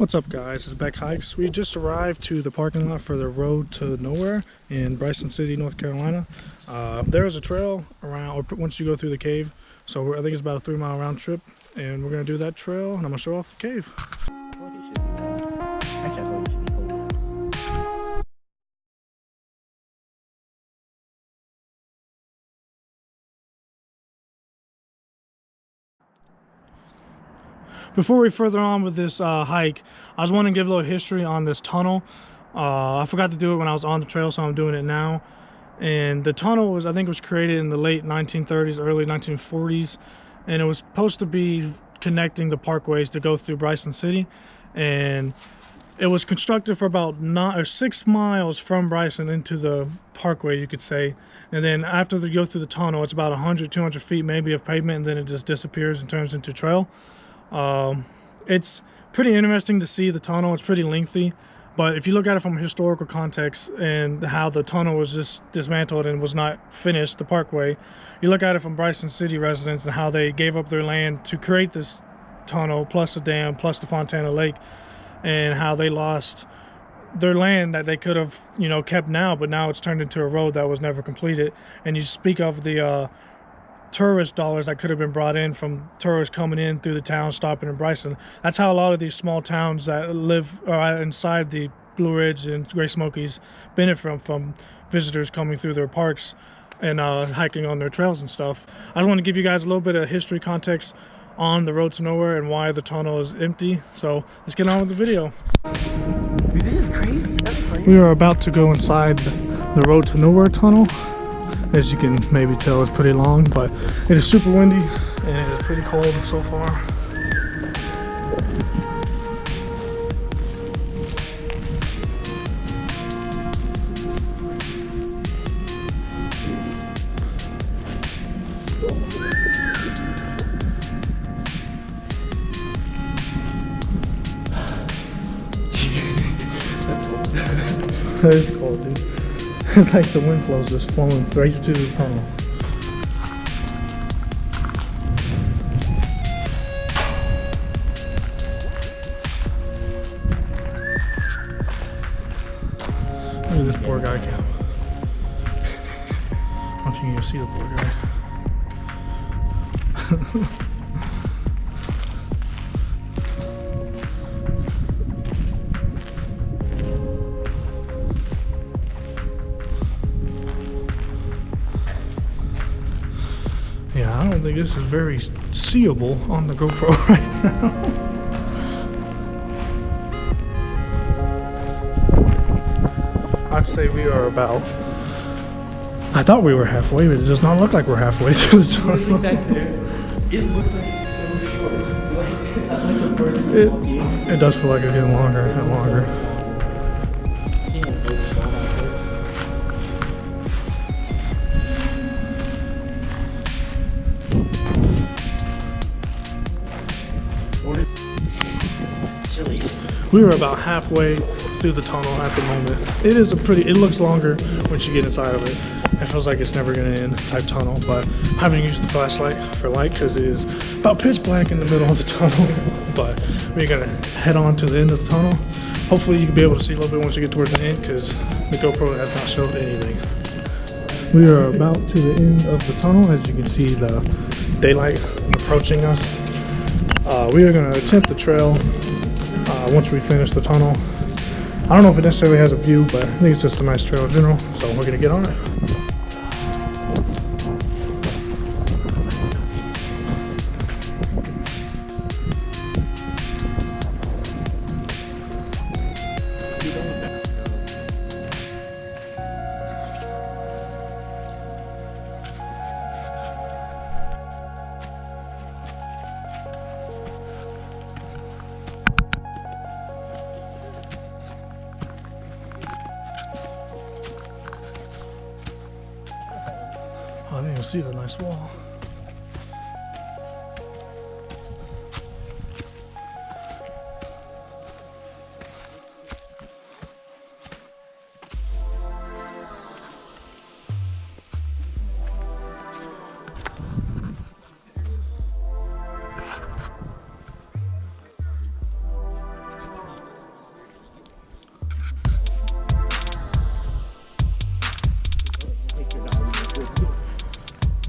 What's up, guys? It's Beck Hikes. We just arrived to the parking lot for the road to nowhere in Bryson City, North Carolina. There is a trail around once you go through the cave, so I think it's about a 3-mile round trip, and we're gonna do that trail and I'm gonna show off the cave. Before we further on with this hike, I just want to give a little history on this tunnel. I forgot to do it when I was on the trail, so I'm doing it now. And the tunnel was, I think it was created in the late 1930s, early 1940s, and it was supposed to be connecting the parkways to go through Bryson City. And it was constructed for about 6 miles from Bryson into the parkway, you could say. And then after you go through the tunnel, it's about 100-200 feet maybe of pavement, and then it just disappears and turns into trail. It's pretty interesting to see the tunnel. It's pretty lengthy, but if you look at it from a historical context and how the tunnel was just dismantled and was not finished, the parkway, you look at it from Bryson City residents and how they gave up their land to create this tunnel, plus the dam, plus the Fontana Lake, and how they lost their land that they could have, you know, kept now, but now it's turned into a road that was never completed. And you speak of the tourist dollars that could have been brought in from tourists coming in through the town, stopping in Bryson. That's how a lot of these small towns that live inside the Blue Ridge and Great Smokies benefit from visitors coming through their parks and hiking on their trails and stuff. I just want to give you guys a little bit of history context on the road to nowhere and why the tunnel is empty. So let's get on with the video. Dude, this is crazy. That's crazy. We are about to go inside the road to nowhere tunnel. As you can maybe tell, it's pretty long, but it is super windy and it is pretty cold so far. It's cold, dude. It's like the wind flows just flowing right to the tunnel. Look at this poor guy, Cam. I don't know if you can even see the poor guy. Yeah, I don't think this is very seeable on the GoPro right now. I'd say we are about... I thought we were halfway, but it does not look like we're halfway through the tunnel. It looks like it's so short. Like the first It does feel like it's getting longer and longer. We were about halfway through the tunnel at the moment. It is it looks longer once you get inside of it. It feels like it's never gonna end type tunnel, but I'm having to use the flashlight for light because it is about pitch black in the middle of the tunnel. But we're gonna head on to the end of the tunnel. Hopefully you can be able to see a little bit once you get towards the end because the GoPro has not showed anything. We are about to the end of the tunnel. As you can see, the daylight approaching us. We are gonna attempt the trail once we finish the tunnel. I don't know if it necessarily has a view, but I think it's just a nice trail in general, so we're gonna get on it. I didn't even see the nice wall.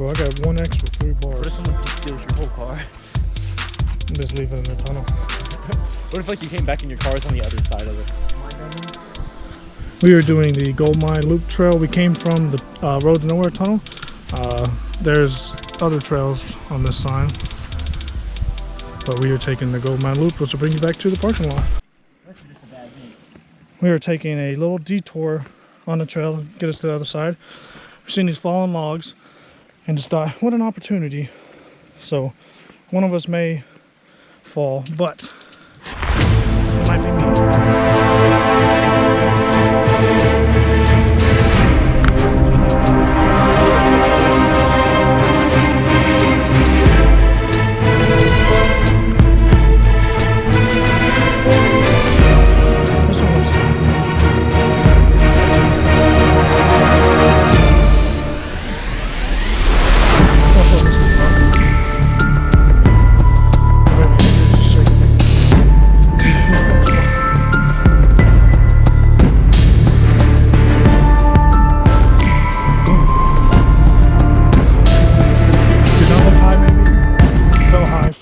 bro. I got 1x with 3 bars. What if someone just steals your whole car? I'm just leave it in the tunnel. What if like you came back and your car's on the other side of it? We were doing the Gold Mine Loop Trail. We came from the Road to Nowhere tunnel. There's other trails on this side, but we are taking the Gold Mine Loop, which will bring you back to the parking lot. That's just a bad name. We are taking a little detour on the trail to get us to the other side. We've seen these fallen logs and just thought, what an opportunity. So one of us may fall, but it might be me.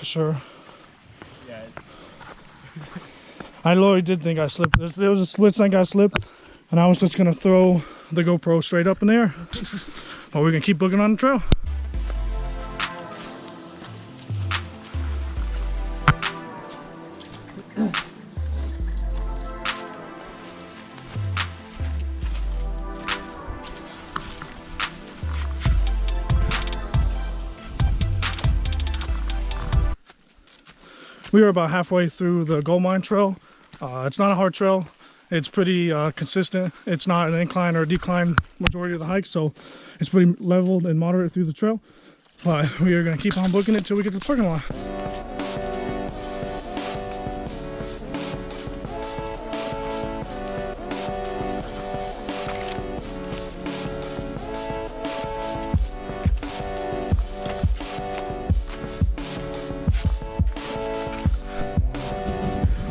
Sure. Yeah. I literally did think I slipped. There was a split second I slipped, and I was just gonna throw the GoPro straight up in the air. But we can keep looking on the trail. We were about halfway through the Gold Mine Trail. It's not a hard trail. It's pretty consistent. It's not an incline or a decline majority of the hike, so it's pretty leveled and moderate through the trail. But we are going to keep on booking it till we get to the parking lot.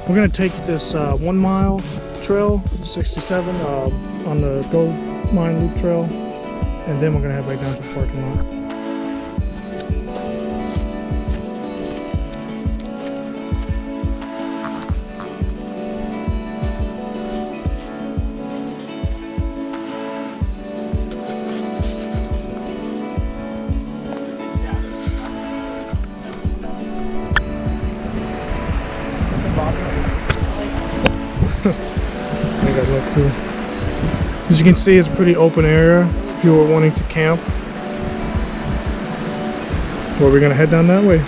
We're going to take this 1 mile trail, 67, on the Gold Mine Loop Trail, and then we're going to head right down to the parking lot. I gotta look through. As you can see, it's a pretty open area if you were wanting to camp. Well, we're gonna head down that way.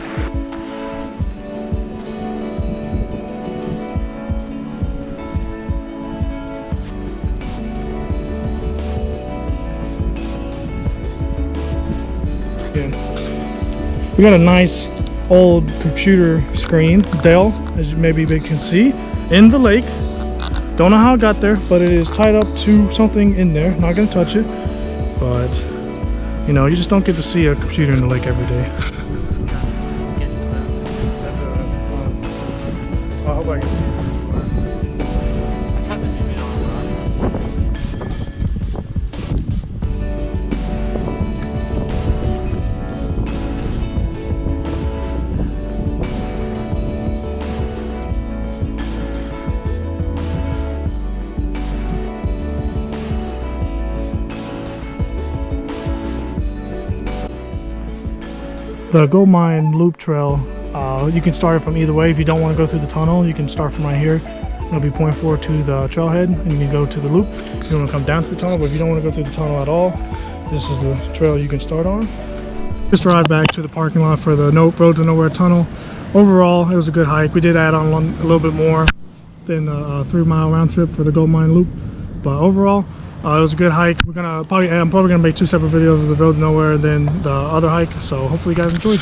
We got a nice old computer screen, Dell, as you maybe can see, in the lake. Don't know how it got there, but it is tied up to something in there. Not gonna touch it, but you know, you just don't get to see a computer in the lake every day. I hope I can see it. The Gold Mine Loop Trail, you can start it from either way. If you don't want to go through the tunnel, you can start from right here. It'll be 0.4 to the trailhead, and you can go to the loop. If you want to come down to the tunnel, but if you don't want to go through the tunnel at all, this is the trail you can start on. Just arrived back to the parking lot for the Road to Nowhere tunnel. Overall, it was a good hike. We did add on a little bit more than a 3-mile round trip for the Gold Mine Loop, but overall, it was a good hike. I'm probably gonna make 2 separate videos of the Road to Nowhere and then the other hike. So hopefully you guys enjoyed.